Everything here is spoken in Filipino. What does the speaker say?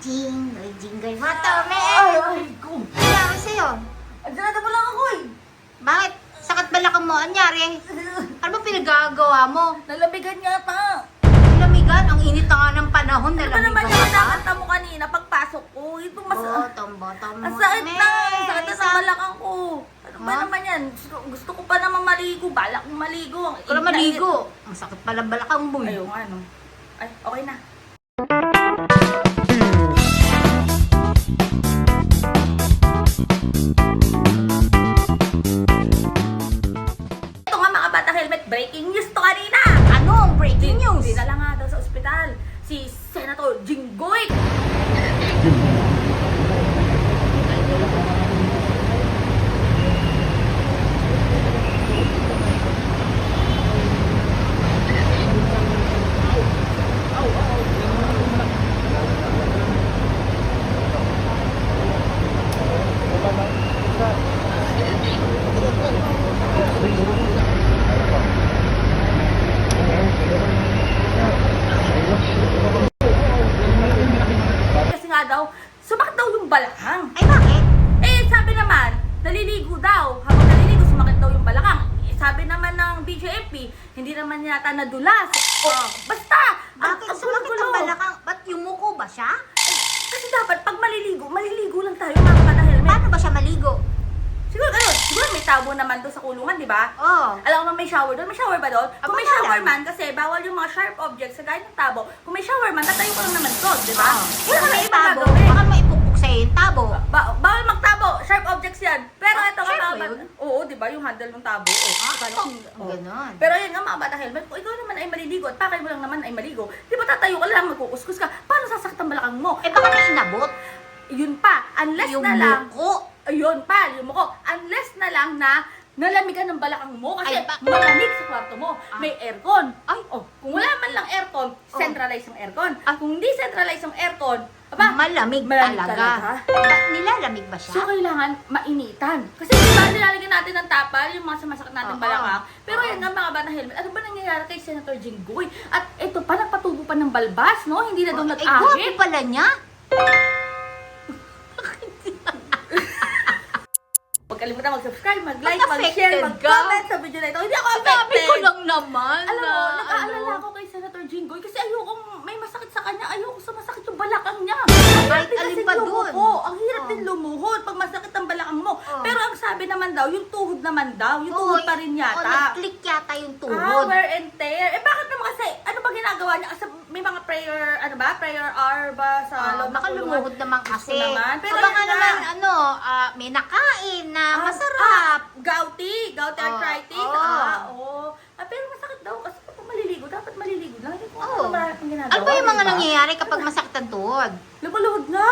Jingle matami! Ay, ko. Nangyari sa'yo? Andiyan mo lang ako eh. Bakit? Sakit balakang mo? Anyari? Ano ba pinagagawa mo? Nalabigan yata. Lamigan? Ang init na nga ng panahon. Ano ba naman yung nakanta mo kanina pagpasok ko? Ito mas... Tombo. Ang sakit na. Ang sakit na sa balakang ko. Ano ba naman yan? Gusto ko pa naman maligo. Balak kong maligo. Ikaw na maligo. Ang sakit pala balakang mo. Ayaw nga no. Ay, okay na. Ito nga mga bata helmet, breaking news to kanina! Anong breaking news? Dinala nga daw sa ospital si Senator Jinggoy. Kasi nga daw, sumakit daw yung balakang. Ay, bakit? Eh, sabi naman, naliligo daw. Habang naliligo, sumakit daw yung balakang. Eh, sabi naman ng BJMP, hindi naman yata nadulas. Basta! Bakit sumakit ang balakang? Ba't yumuko ba siya? Kasi dapat, pag maliligo lang tayo mga bata helmet. Paano ba siya maligo? Siguro may tabo naman doon sa kulungan, di ba? Oo. Alam ko may shower doon. May shower ba doon? Kung may Wala shower lang. man, kasi bawal yung mga sharp objects sa gaya ng tabo. Kung may shower man, tatayo ko lang naman doon, di ba? Pero Wala may ibang tabo. gagawin. Baka maipukpuk sa'yo yung tabo. Bawal magtabo. Sharp objects yan. Pero ito nga sharp mga ba bata. yun? Oo, di ba? Yung handle ng tabo. Ganon. Pero yun nga mga bata helmet, kung ikaw naman ay maliligo at pakay mo lang naman ay maligo, di ba tatayo ka lang, magkukuskus ka, paano sasakit ang balakang mo? Eh, baka may inabot. Yun pa, unless Yung na lang, muko. ayun pa, yung muko, unless na lang na nalamigan ng balakang mo kasi Ay, malamig sa kwarto mo. May aircon. Ay. Kung wala man lang aircon, centralize ang aircon. Kung hindi centralize ang aircon, Malamig talaga. talaga. Nilalamig ba siya? So, kailangan mainitan. Kasi diba, nilalagyan natin ng tapal, yung mga sumasakit natin Oo. balakang. Pero Oo. yan nga mga bata helmet, ano ba nangyayari kay Senator Jinggoy? At ito pa, nagpatubo pa ng balbas, no? Hindi na daw Eh, nag-ahit. gwapo pala niya. Huwag kalimutan mag-subscribe, mag-like, Ba't mag-share, affected mag-comment sa video na ito. Hindi ako Sabi affected. ko lang naman. Alam mo, na, nag-aalala ano. ako kay Senator Jinggoy kasi ayokong may masakit sa kanya, ayoko sa masakit yung balakang niya. Kahit Ang hirap alin din pa kasi dun. lumuho. Ang hirap Oh. din lumuhod pag masakit ang balakang mo. Oh. Pero ang sabi naman daw, yung tuhod naman daw, yung tuhod pa rin yata. Nag-click yata yung tuhod. Wear and tear. Eh bakit naman kasi, ano ba ginagawa niya? Kasi may mga prayer, ano ba? Prayer hour ba sa loob ng Baka kulungan? lumuhod naman kasi. naman. Pero Baka yun na. naman, may nakain na masarap. Gouty arthritis. Oo. Pero masakit daw kasi pag maliligo, dapat maliligo lang. Hindi ko Oo. ano marami pang ginagawa. Ano ba yung mga diba? nangyayari kapag masakit ang tuhod? Lumuluhod nga.